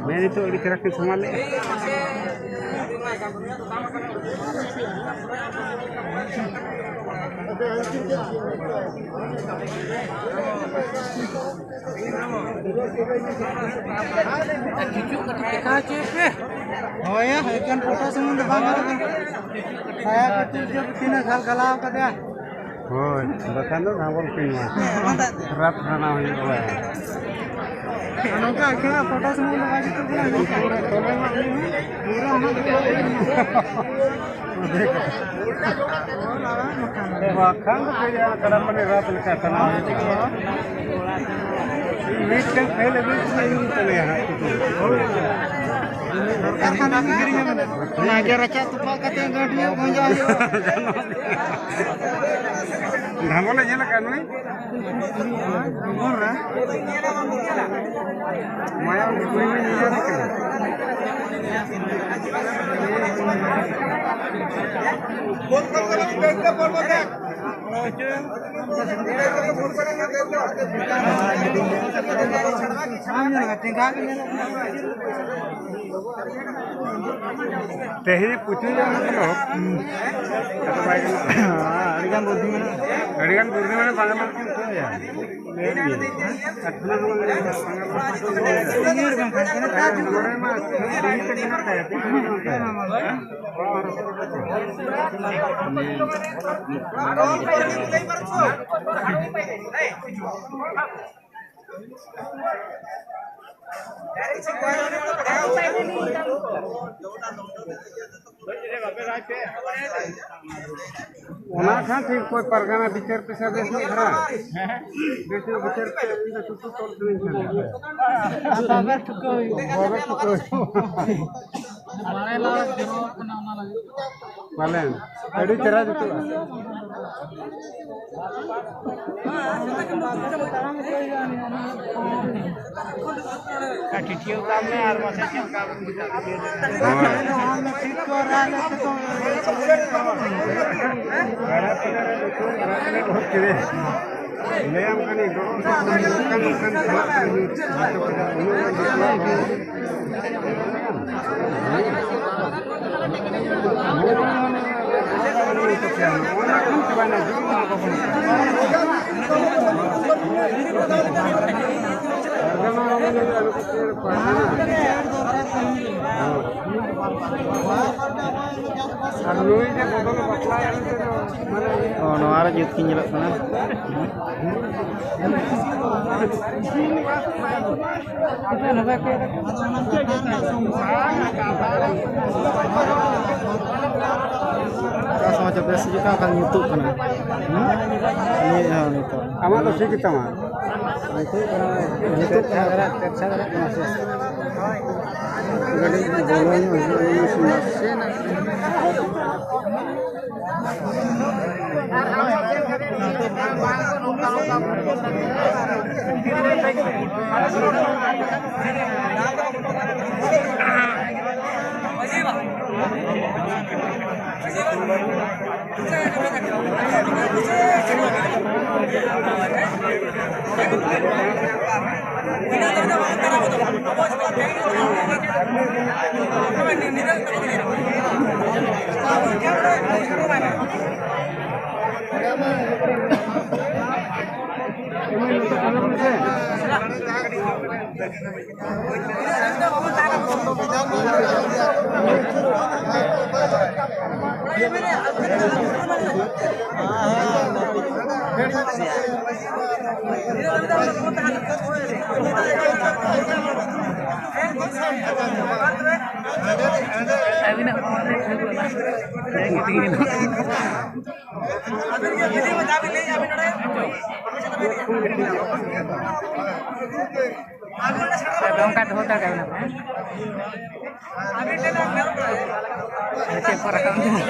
Ini tuh dikira-kira semua le. Oh ya, ikan foto semua banget. Saya kecil sini gal-galau katanya. Oh, bahkan tuh ngawur pinwa. Berat karena ini. Anaknya akhirnya foto semua lagi tuh kan. Bahkan kayak kalau menerap lekatan itu. Ini kan kayak lebih sering terlihat itu. Karena mikirnya mana? Ngajar aja tuh pak katanya dia gonjang. Nggak boleh jalan kan nih? Murah. Maya gue ini jadi kan. Tehnya putih yang mana? Atau baik? Arigan budi mana pangalan itu ya? Ona kan ठीक कोई परगना बिचार पे सब देश में खड़ा देश में बिचार पे इनका सुसु तोड़ नहीं चला बाबर ठुको हमारे लाल जरूर बनाना लगे मालेन अड़ी तेरा तो काटियो काम में आर मासे के काम हम ठीक कर रहा है तो ले हम कनी oh no ara jut kin jelak sana sama coba juga akan YouTube kan ini itu ama to sih kita mah itu YouTube cara masih gadi bolanya masih Berangkat hotel kan? Siapa rekamnya?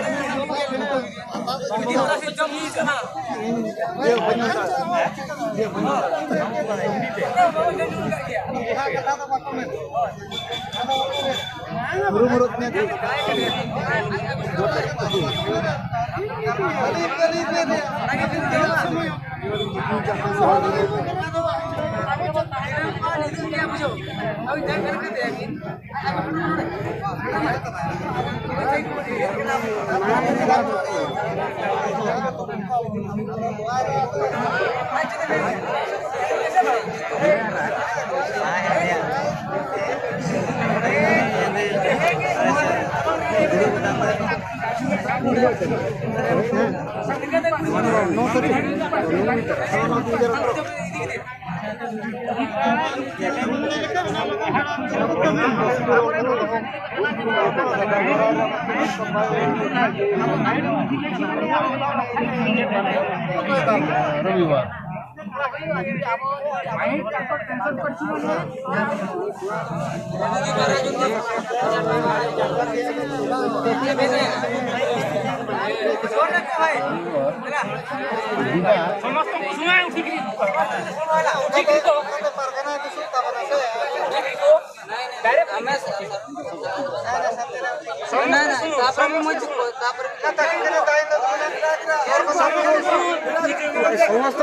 समस्त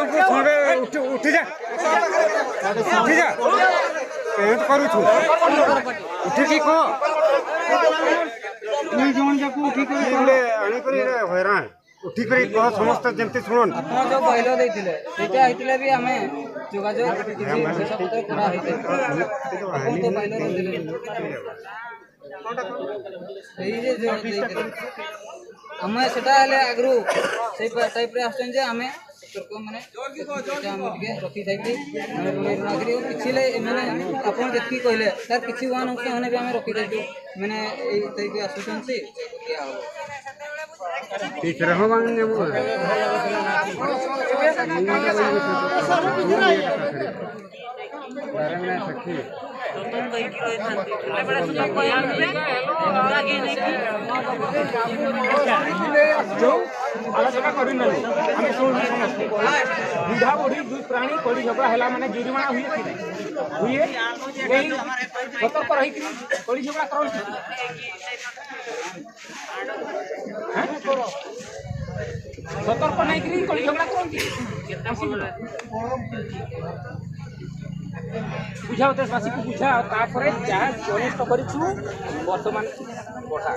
उठी जा करूँ उठिकी कह हैरान उठिक कह समस्त जमती शुण ଆପଣ ଯୋଉ କହିଲ ଦେଇଥିଲେ ସେଇଟା ହେଇଥିଲେ ବି ଆମେ ଯୋଗାଯୋଗ ଆମେ ସେଟା ହେଲେ ଆଗରୁ ସେଇ ଟାଇପ୍ରେ ଆସୁଛନ୍ତି ଯେ ଆମେ ଲୋକ ମାନେ ଆମେ ଟିକେ ରଖିଥାଇକି କିଛି ମାନେ ଆପଣ ଯେତିକି କହିଲେ ତାର କିଛି ୱାନ୍ ଅଂଶ ମାନେ ବି ଆମେ ରଖିଥାଇଛୁ ମାନେ ଏଇ ଟାଇପ୍ରେ ଆସୁଛନ୍ତି ठीक रहो आलोचना कर बुढ़ा बुढ़ी दुई प्राणी कड़ी झगड़ा है माने जुर्माना हुए सतर्क रही कड़ी झगड़ा कर सतर्क नहीं कड़ी झगड़ा करती बुझाओ देशवासी को बुझा जहाँ चयनित करूँ बर्तमान बढ़ा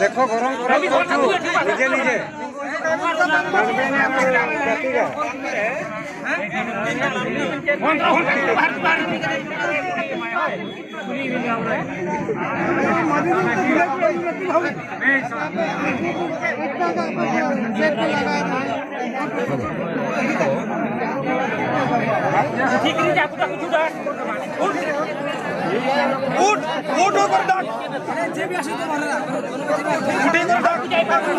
देखो गरम निजे निजे ठीक नहीं जाकू जाकू जुड़ा उठ उठ कर डाक जे भी आसी तो मारला उठे कर डाक जाई पा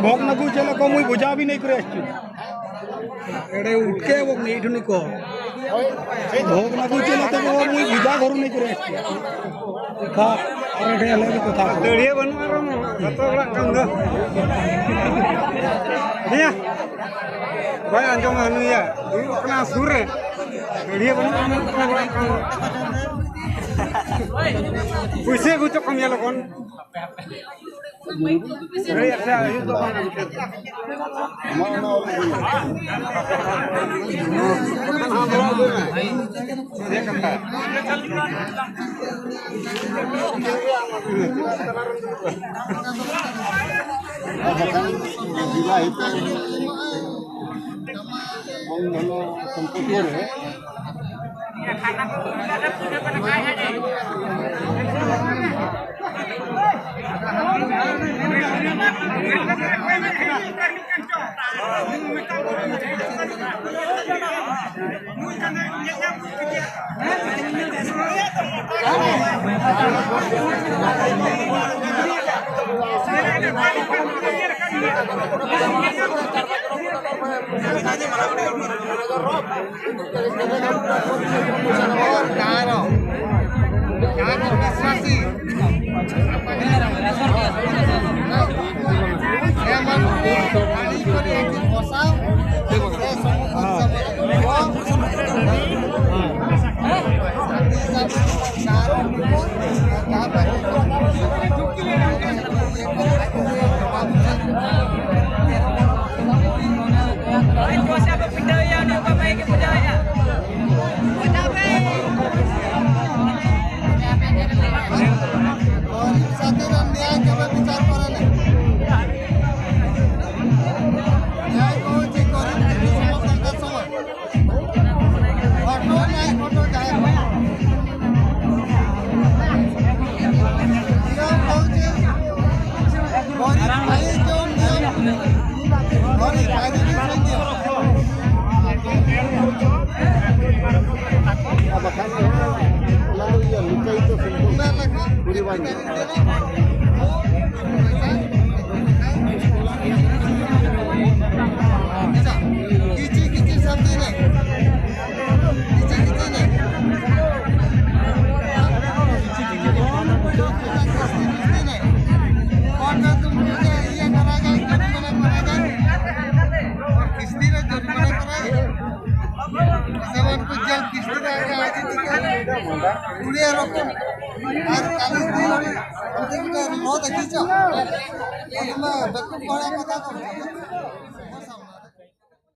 भोग नगु चले को मुई बुझा भी नहीं करे एडे उठ के वो नहीं ठुनी को भोग नगु चले तो वो मुई बुझा घर नहीं करे खा और एडे अलग को था दड़िया बनवा रहा हूं तो बड़ा कम दो भैया भाई अंजो हनुया अपना सुर है दड़िया बनवा रहा हूं बड़ा कम पैसे कुछ कम या लोगन Ready, अच्छा ये तो बहुत अच्छी